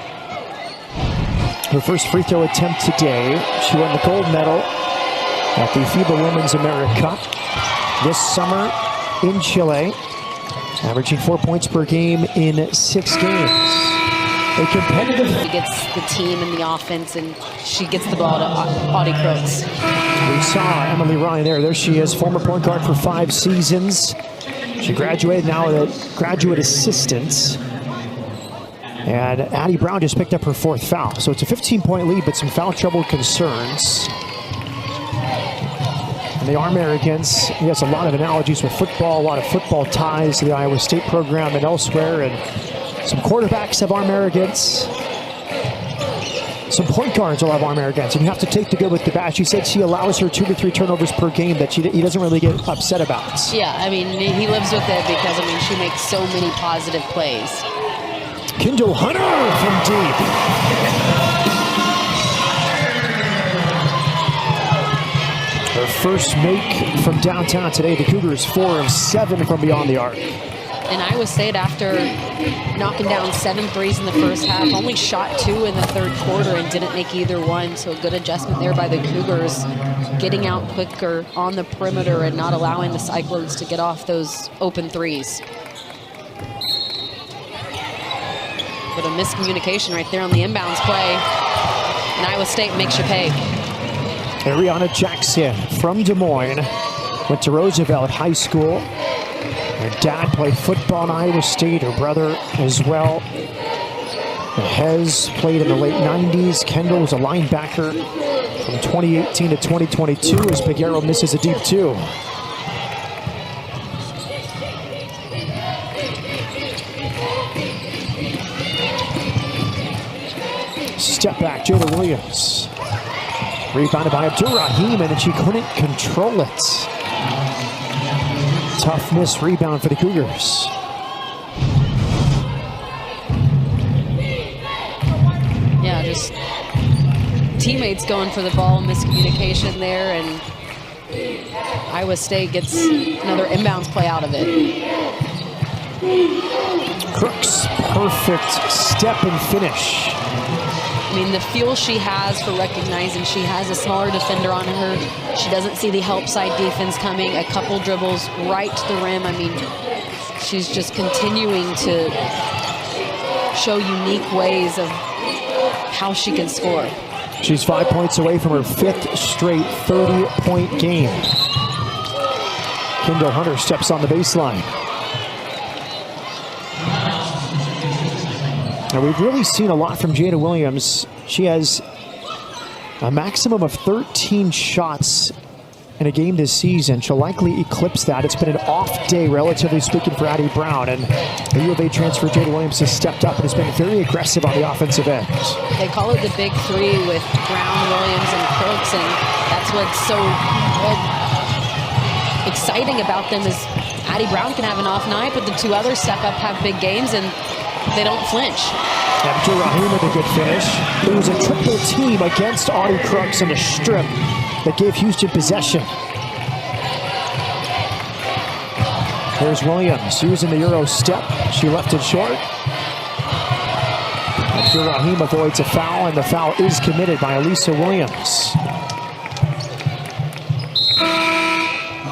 Her first free throw attempt today. She won the gold medal at the FIBA Women's America Cup this summer in Chile, averaging 4 points per game in 6 games. A competitive... She gets the team and the offense, and she gets the ball to Audie Crooks. We saw Emily Ryan there. There she is, former point guard for 5 seasons. She graduated now with a graduate assistant. And Addie Brown just picked up her 4th foul. So it's a 15-point lead, but some foul trouble concerns. And the arm arrogance, he has a lot of analogies with football, a lot of football ties to the Iowa State program and elsewhere. And some quarterbacks have arm arrogance. Some point guards will have arm arrogance, and you have to take the good with the bad. She said she allows her 2 to 3 turnovers per game that he doesn't really get upset about. Yeah, I mean, he lives with it because, I mean, she makes so many positive plays. Kendall Hunter from deep. Her first make from downtown today. The Cougars 4 of 7 from beyond the arc. And Iowa State, after knocking down 7 threes in the first half, only shot 2 in the third quarter and didn't make either one. So a good adjustment there by the Cougars, getting out quicker on the perimeter and not allowing the Cyclones to get off those open threes. But a miscommunication right there on the inbounds play. And Iowa State makes you pay. Ariana Jackson from Des Moines, went to Roosevelt High School. Her dad played football in Iowa State, her brother as well. Hez played in the late 90s. Kendall was a linebacker from 2018 to 2022 as Big Arrow misses a deep 2. Step back, Jada Williams. Rebounded by Abdur-Rahim, and then she couldn't control it. Tough miss rebound for the Cougars. Yeah, just teammates going for the ball, miscommunication there, and Iowa State gets another inbounds play out of it. Crooks, perfect step and finish. I mean, the feel she has for recognizing she has a smaller defender on her. She doesn't see the help side defense coming. A couple dribbles right to the rim. I mean, she's just continuing to show unique ways of how she can score. She's 5 points away from her 5th straight 30-point game. Kendall Hunter steps on the baseline. Now, we've really seen a lot from Jada Williams. She has a maximum of 13 shots in a game this season. She'll likely eclipse that. It's been an off day, relatively speaking, for Addie Brown. And the U of A transfer, Jada Williams, has stepped up and has been very aggressive on the offensive end. They call it the big 3 with Brown, Williams, and Crooks. And that's what's so exciting about them is Addie Brown can have an off night, but the 2 others step up, have big games, and they don't flinch. Abdur-Rahim with a good finish. It was a triple team against Audie Crooks in the strip that gave Houston possession. There's Williams using the Euro step. She left it short. Abdur-Rahim avoids a foul, and the foul is committed by Elisa Williams.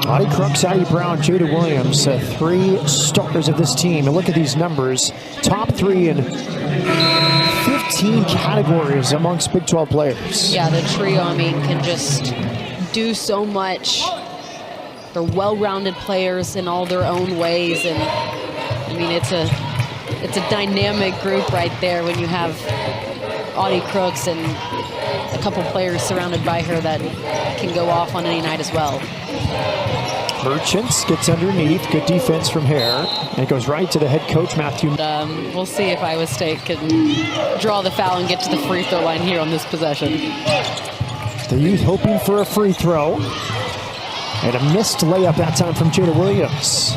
Audie Crooks, Addie Brown, Jada Williams, 3 starters of this team. And look at these numbers. Top 3 in 15 categories amongst Big 12 players. Yeah, the trio, I mean, can just do so much. They're well-rounded players in all their own ways. And, I mean, it's a dynamic group right there when you have Audie Crooks and a couple players surrounded by her that can go off on any night as well. Merchants gets underneath. Good defense from Hare. And it goes right to the head coach, Matthew. We'll see if Iowa State can draw the foul and get to the free throw line here on this possession. The youth hoping for a free throw. And a missed layup that time from Jada Williams.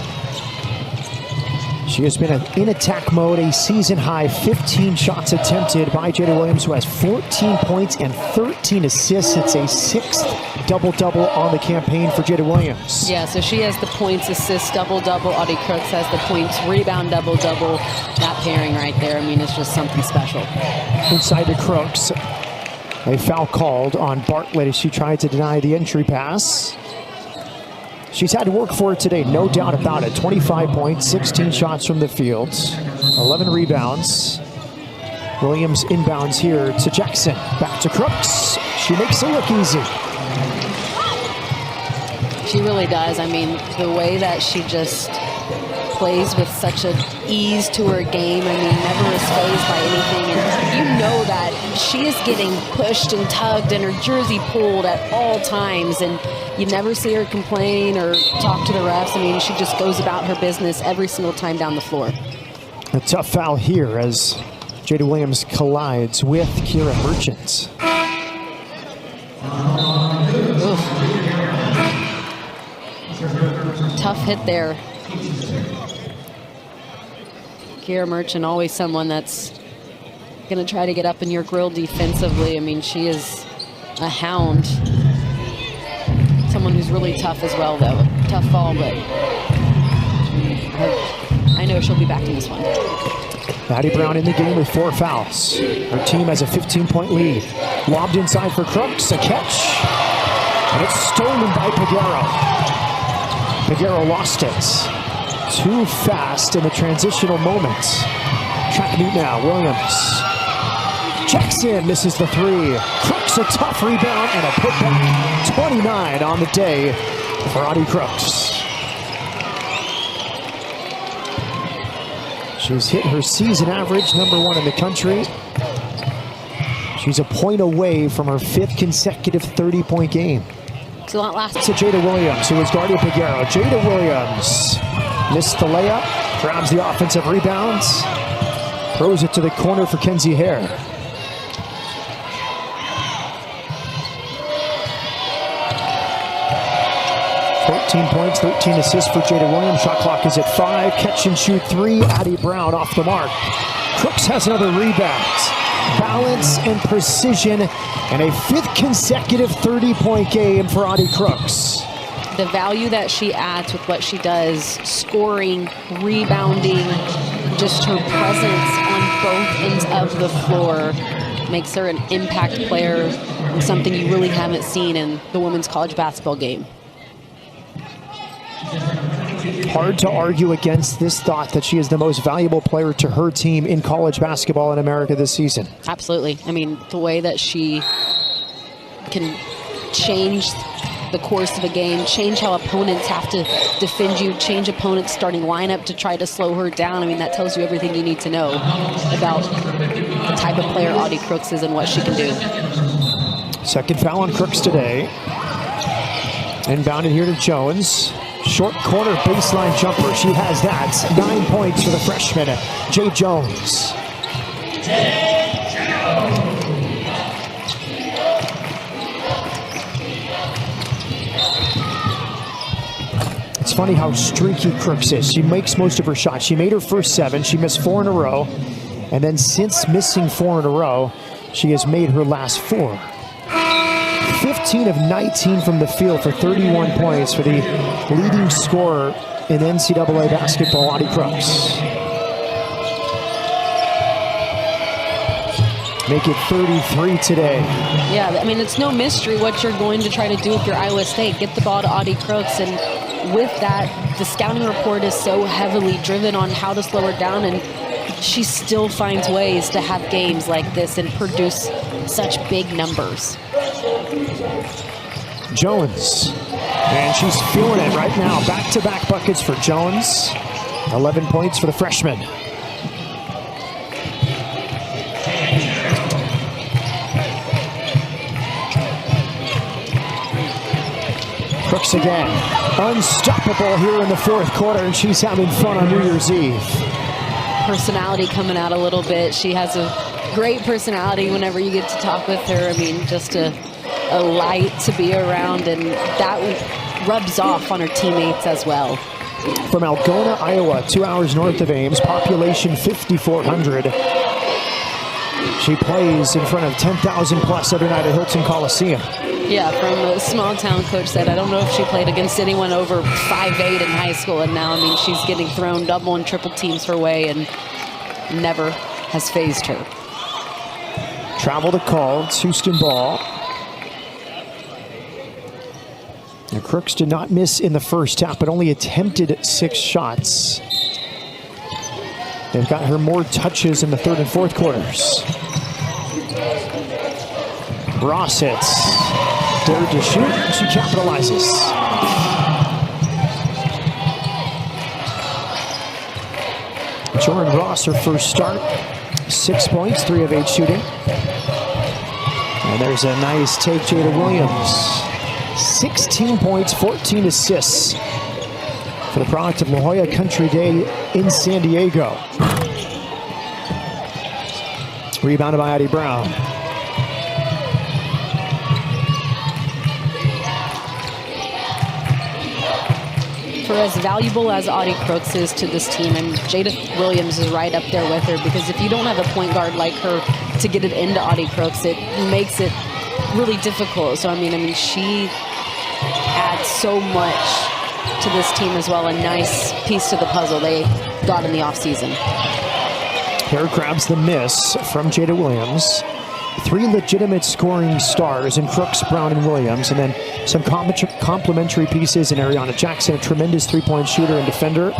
She has been in attack mode, a season-high 15 shots attempted by Jada Williams, who has 14 points and 13 assists. It's a 6th double-double on the campaign for Jada Williams. Yeah, so she has the points, assists, double-double. Audie Crooks has the points, rebound, double-double. That pairing right there, I mean, it's just something special. Inside to Crooks. A foul called on Bartlett as she tried to deny the entry pass. She's had to work for it today, no doubt about it. 25 points, 16 shots from the field, 11 rebounds. Williams inbounds here to Jackson. Back to Crooks. She makes it look easy. She really does. I mean, the way that she just plays with such an ease to her game. I mean, never is fazed by anything. And you know that she is getting pushed and tugged and her jersey pulled at all times. And you never see her complain or talk to the refs. I mean, she just goes about her business every single time down the floor. A tough foul here as Jada Williams collides with Kira Merchant. Tough hit there. Kira Merchant, always someone that's going to try to get up in your grill defensively. I mean, she is a hound. Someone who's really tough as well, though. Tough fall, but I know she'll be back in this one. Addie Brown in the game with 4 fouls. Her team has a 15-point lead. Lobbed inside for Crooks, a catch. And it's stolen by Peguero. Peguero lost it. Too fast in the transitional moments. Track meet now, Williams. Jackson misses the 3. Crooks a tough rebound and a putback. 29 on the day for Audie Crooks. She's hit her season average, #1 in the country. She's a point away from her 5th consecutive 30-point game. It's a lot last. To Jada Williams, who was guarding Peguero. Jada Williams missed the layup, grabs the offensive rebounds, throws it to the corner for Kenzie Hare. Points, 13 assists for Jada Williams. Shot clock is at 5. Catch and shoot 3. Addie Brown off the mark. Crooks has another rebound. Balance and precision, and a 5th consecutive 30-point game for Audie Crooks. The value that she adds with what she does, scoring, rebounding, just her presence on both ends of the floor makes her an impact player, and something you really haven't seen in the women's college basketball game. Hard to argue against this thought that she is the most valuable player to her team in college basketball in America this season. Absolutely. I mean, the way that she can change the course of a game, change how opponents have to defend you, change opponents' starting lineup to try to slow her down. I mean, that tells you everything you need to know about the type of player Audie Crooks is and what she can do. Second foul on Crooks today. Inbounded here to Jones. Short corner baseline jumper. She has that. 9 points for the freshman, Jay Jones. It's funny how streaky Crooks is. She makes most of her shots. She made her first 7. She missed 4 in a row. And then since missing 4 in a row, she has made her last 4. 15 of 19 from the field for 31 points for the leading scorer in NCAA basketball, Audie Crooks. Make it 33 today. Yeah, I mean, it's no mystery what you're going to try to do with your Iowa State. Get the ball to Audie Crooks, and with that, the scouting report is so heavily driven on how to slow her down, and she still finds ways to have games like this and produce such big numbers. Jones, and she's feeling it right now. Back-to-back buckets for Jones. 11 points for the freshman. Crooks again. Unstoppable here in the 4th quarter, and she's having fun on New Year's Eve. Personality coming out a little bit. She has a great personality whenever you get to talk with her. I mean, just a light to be around, and that rubs off on her teammates as well. From Algona, Iowa, 2 hours north of Ames, population 5,400. She plays in front of 10,000 plus every night at Hilton Coliseum. Yeah, from a small town coach said, I don't know if she played against anyone over 5'8" in high school, and now, I mean, she's getting thrown double and triple teams her way and never has fazed her. Travel to call, it's Houston ball. The Crooks did not miss in the first half, but only attempted 6 shots. They've got her more touches in the 3rd and 4th quarters. Ross hits. Dared to shoot, she capitalizes. Soren Ross, her first start. 6 points, 3 of 8 shooting. And there's a nice take, Jada Williams. 16 points, 14 assists for the product of La Jolla Country Day in San Diego. Rebounded by Addie Brown. For as valuable as Audie Crooks is to this team, and Jada Williams is right up there with her, because if you don't have a point guard like her to get it into Audie Crooks, it makes it really difficult. So I mean, she adds so much to this team as well. A nice piece to the puzzle they got in the offseason. Here grabs the miss from Jada Williams. 3 legitimate scoring stars in Crooks, Brown, and Williams, and then some complementary pieces in Ariana Jackson, a tremendous three-point shooter and defender.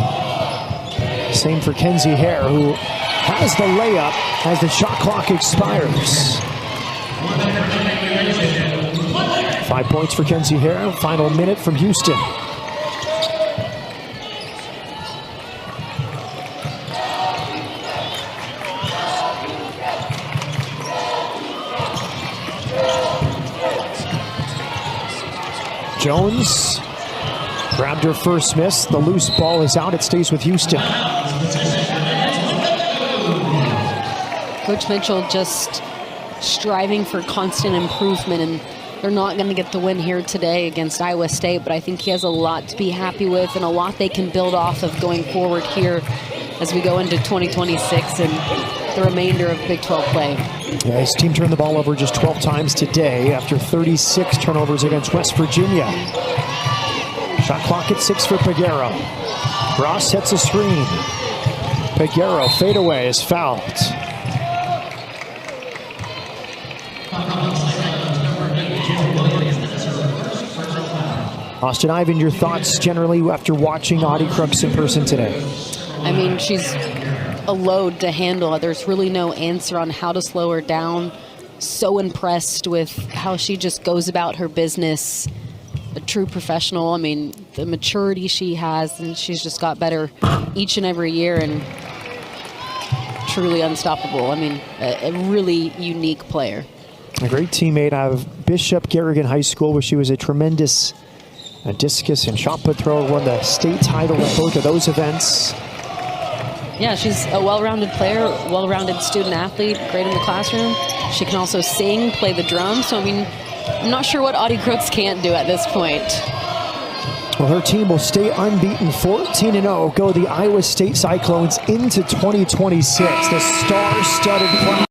Same for Kenzie Hare, who has the layup as the shot clock expires. 5 points for Kenzie Hare. Final minute from Houston. Jones grabbed her first miss. The loose ball is out. It stays with Houston. Coach Mitchell just striving for constant improvement, and they're not going to get the win here today against Iowa State, but I think he has a lot to be happy with and a lot they can build off of going forward here as we go into 2026 and the remainder of Big 12 play. Yeah, his team turned the ball over just 12 times today after 36 turnovers against West Virginia. Shot clock at 6 for Peguero. Ross sets a screen. Peguero fadeaway is fouled. Austin Ivan, your thoughts generally after watching Audie Crooks in person today? I mean, she's a load to handle. There's really no answer on how to slow her down. So impressed with how she just goes about her business. A true professional. I mean, the maturity she has, and she's just got better each and every year, and truly unstoppable. I mean, a really unique player. A great teammate out of Bishop Garrigan High School, where she was a tremendous discus and shot put thrower, won the state title at both of those events. Yeah, she's a well-rounded player, well-rounded student athlete, great in the classroom. She can also sing, play the drums. So, I mean, I'm not sure what Audie Crooks can't do at this point. Well, her team will stay unbeaten, 14-0, go the Iowa State Cyclones into 2026. The star-studded